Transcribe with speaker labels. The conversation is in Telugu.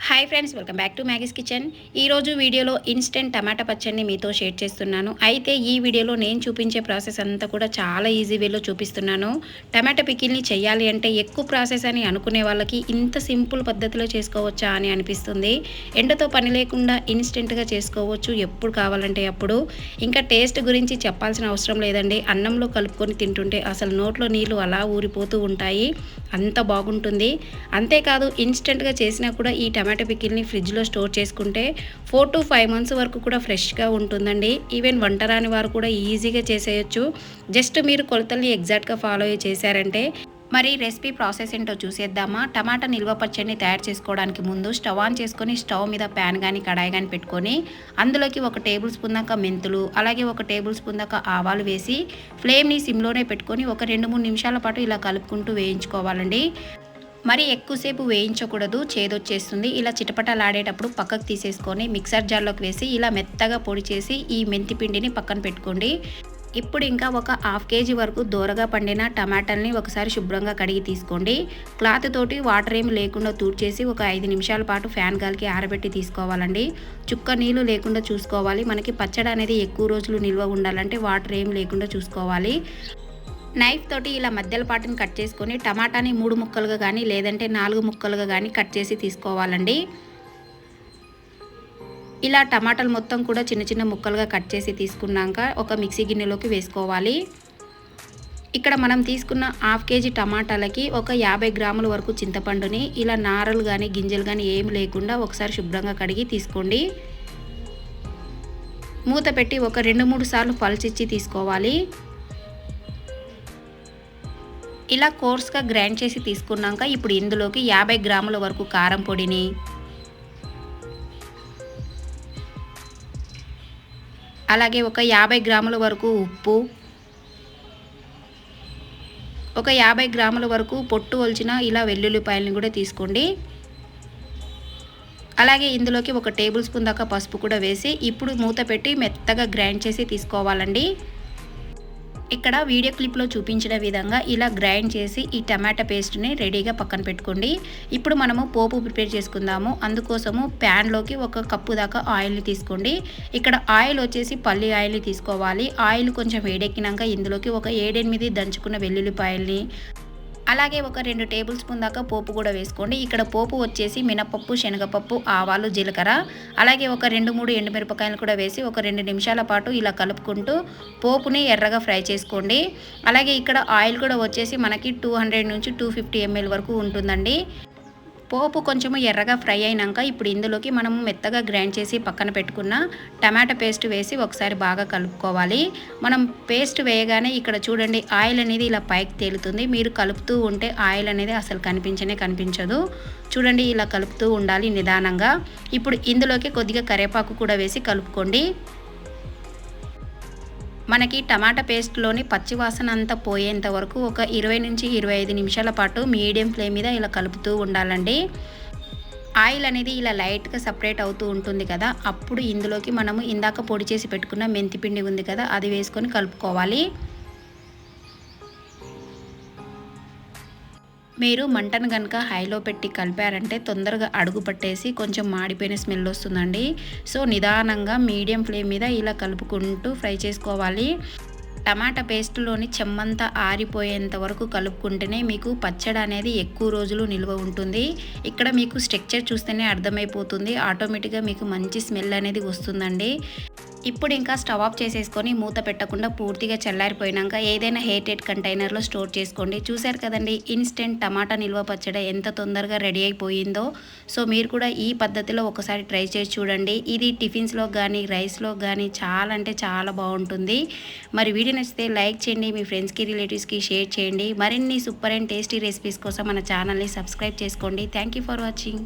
Speaker 1: Hi friends, welcome back to Maggie's kitchen. ఈరోజు వీడియోలో ఇన్స్టెంట్ టమాటా పచ్చడిని మీతో షేర్ చేస్తున్నాను. అయితే ఈ వీడియోలో నేను చూపించే ప్రాసెస్ అంతా కూడా చాలా ఈజీ వేలో చూపిస్తున్నాను. టమాటా పికిల్ని చేయాలి అంటే ఎక్కువ ప్రాసెస్ అని అనుకునే వాళ్ళకి ఇంత సింపుల్ పద్ధతిలో చేసుకోవచ్చా అని అనిపిస్తుంది. ఎండతో పని లేకుండా ఇన్స్టెంట్గా చేసుకోవచ్చు, ఎప్పుడు కావాలంటే అప్పుడు. ఇంకా టేస్ట్ గురించి చెప్పాల్సిన అవసరం లేదండి. అన్నంలో కలుపుకొని తింటుంటే అసలు నోట్లో నీళ్ళు అలా ఊరిపోతూ ఉంటాయి, అంత బాగుంటుంది. అంతేకాదు ఇన్స్టెంట్గా చేసినా కూడా ఈ టమాటా పికిల్ని ఫ్రిడ్జ్లో స్టోర్ చేసుకుంటే 4 to 5 months వరకు కూడా ఫ్రెష్గా ఉంటుందండి. ఈవెన్ వంట రాని వారు కూడా ఈజీగా చేసేయచ్చు. జస్ట్ మీరు కొలతల్ని ఎగ్జాక్ట్గా ఫాలో చేశారంటే. మరి రెసిపీ ప్రాసెస్ ఏంటో చూసేద్దామా. టమాటా నిల్వ పచ్చడిని తయారు చేసుకోవడానికి ముందు స్టవ్ ఆన్ చేసుకొని స్టవ్ మీద ప్యాన్ కానీ కడాయి కానీ పెట్టుకొని అందులోకి 1 టేబుల్ స్పూన్ దాకా మెంతులు, అలాగే 1 టేబుల్ స్పూన్ దాకా ఆవాలు వేసి ఫ్లేమ్ని సిమ్లోనే పెట్టుకొని ఒక 2-3 నిమిషాల పాటు ఇలా కలుపుకుంటూ వేయించుకోవాలండి. మరి ఎక్కువసేపు వేయించకూడదు, చేదొచ్చేస్తుంది. ఇలా చిటపటలాడేటప్పుడు పక్కకు తీసేసుకొని మిక్సర్ జార్లోకి వేసి ఇలా మెత్తగా పొడి చేసి ఈ మెంతి పిండిని పక్కన పెట్టుకోండి. ఇప్పుడు ఇంకా ఒక 1/2 kg వరకు దూరగా పండిన టమాటాలని ఒకసారి శుభ్రంగా కడిగి తీసుకోండి. క్లాత్ తోటి వాటర్ ఏమి లేకుండా తూడ్చేసి ఒక 5 నిమిషాల పాటు ఫ్యాన్ గాలికి ఆరబెట్టి తీసుకోవాలండి. చుక్క నీళ్ళు లేకుండా చూసుకోవాలి. మనకి పచ్చడి అనేది ఎక్కువ రోజులు నిల్వ ఉండాలంటే వాటర్ ఏమి లేకుండా చూసుకోవాలి. నైఫ్ తోటి ఇలా మధ్యల పాటుని కట్ చేసుకొని టమాటాని 3 ముక్కలుగా కానీ లేదంటే 4 ముక్కలుగా కానీ కట్ చేసి తీసుకోవాలండి. ఇలా టమాటాలు మొత్తం కూడా చిన్న చిన్న ముక్కలుగా కట్ చేసి తీసుకున్నాక ఒక మిక్సీ గిన్నెలోకి వేసుకోవాలి. ఇక్కడ మనం తీసుకున్న 1/2 kg టమాటాలకి ఒక 50 గ్రాముల వరకు చింతపండుని ఇలా నారలు కానీ గింజలు కానీ ఏమి లేకుండా ఒకసారి శుభ్రంగా కడిగి తీసుకోండి. మూత పెట్టి ఒక 2-3 సార్లు పల్చిచ్చి తీసుకోవాలి. ఇలా కోర్స్గా గ్రైండ్ చేసి తీసుకున్నాక ఇప్పుడు ఇందులోకి 50 గ్రాముల వరకు కారం పొడిని, అలాగే ఒక 50 గ్రాముల వరకు ఉప్పు, ఒక 50 గ్రాముల వరకు పొట్టు ఒలిచిన ఇలా వెల్లుల్లిపాయలను కూడా తీసుకోండి. అలాగే ఇందులోకి 1 టేబుల్ స్పూన్ దాకా పసుపు కూడా వేసి ఇప్పుడు మూత పెట్టి మెత్తగా గ్రైండ్ చేసి తీసుకోవాలండి. ఇక్కడ వీడియో క్లిప్లో చూపించిన విధంగా ఇలా గ్రైండ్ చేసి ఈ టమాటా పేస్ట్ని రెడీగా పక్కన పెట్టుకోండి. ఇప్పుడు మనము పోపు ప్రిపేర్ చేసుకుందాము. అందుకోసము ప్యాన్లోకి 1 కప్పు దాకా ఆయిల్ని తీసుకోండి. ఇక్కడ ఆయిల్ వచ్చేసి పల్లి ఆయిల్ని తీసుకోవాలి. ఆయిల్ కొంచెం వేడెక్కినాక ఇందులోకి ఒక 7-8 దంచుకున్న వెల్లుల్లిపాయల్ని, అలాగే ఒక 2 టేబుల్ స్పూన్ దాకా పోపు కూడా వేసుకోండి. ఇక్కడ పోపు వచ్చేసి మినపప్పు, శనగపప్పు, ఆవాలు, జీలకర్ర, అలాగే ఒక 2-3 ఎండుమిరపకాయలు కూడా వేసి ఒక 2 నిమిషాల పాటు ఇలా కలుపుకుంటూ పోపుని ఎర్రగా ఫ్రై చేసుకోండి. అలాగే ఇక్కడ ఆయిల్ కూడా వచ్చేసి మనకి 200 నుంచి 250 ml వరకు ఉంటుందండి. పోపు కొంచెము ఎర్రగా ఫ్రై అయినాక ఇప్పుడు ఇందులోకి మనము మెత్తగా గ్రైండ్ చేసి పక్కన పెట్టుకున్న టమాటా పేస్ట్ వేసి ఒకసారి బాగా కలుపుకోవాలి. మనం పేస్ట్ వేయగానే ఇక్కడ చూడండి ఆయిల్ అనేది ఇలా పైకి తేలుతుంది. మీరు కలుపుతూ ఉంటే ఆయిల్ అనేది అసలు కనిపించదు. చూడండి ఇలా కలుపుతూ ఉండాలి నిదానంగా. ఇప్పుడు ఇందులోకి కొద్దిగా కరివేపాకు కూడా వేసి కలుపుకోండి. మనకి టమాటా పేస్ట్లోని పచ్చివాసన అంతా పోయేంత వరకు ఒక 20 నుంచి 25 నిమిషాల పాటు మీడియం ఫ్లేమ్ మీద ఇలా కలుపుతూ ఉండాలండి. ఆయిల్ అనేది ఇలా లైట్గా సపరేట్ అవుతూ ఉంటుంది కదా, అప్పుడు ఇందులోకి మనము ఇందాక పొడి చేసి పెట్టుకున్న మెంతిపిండి ఉంది కదా, అది వేసుకొని కలుపుకోవాలి. మీరు మంటను కనుక హైలో పెట్టి కలిపారంటే తొందరగా అడుగు పట్టేసి కొంచెం మాడిపోయిన స్మెల్ వస్తుందండి. సో నిదానంగా మీడియం ఫ్లేమ్ మీద ఇలా కలుపుకుంటూ ఫ్రై చేసుకోవాలి. టమాటా పేస్ట్లోని చెమ్మంతా ఆరిపోయేంత వరకు కలుపుకుంటేనే మీకు పచ్చడి అనేది ఎక్కువ రోజులు నిల్వ ఉంటుంది. ఇక్కడ మీకు స్ట్రక్చర్ చూస్తేనే అర్థమైపోతుంది, ఆటోమేటిక్గా మీకు మంచి స్మెల్ అనేది వస్తుందండి. ఇప్పుడు ఇంకా స్టవ్ ఆఫ్ చేసేసుకొని మూత పెట్టకుండా పూర్తిగా చల్లారిపోయినాక ఏదైనా ఎయిర్టైట్ కంటైనర్లో స్టోర్ చేసుకోండి. చూశారు కదండి ఇన్స్టెంట్ టమాటా నిల్వ పచ్చడి ఎంత తొందరగా రెడీ అయిపోయిందో. సో మీరు కూడా ఈ పద్ధతిలో ఒకసారి ట్రై చేసి చూడండి. ఇది టిఫిన్స్లో కానీ రైస్లో కానీ చాలా అంటే చాలా బాగుంటుంది. మరి వీడియో నచ్చితే లైక్ చేయండి, మీ ఫ్రెండ్స్కి రిలేటివ్స్కి షేర్ చేయండి. మరిన్ని సూపర్ అండ్ టేస్టీ రెసిపీస్ కోసం మన ఛానల్ని సబ్స్క్రైబ్ చేసుకోండి. Thank you for watching.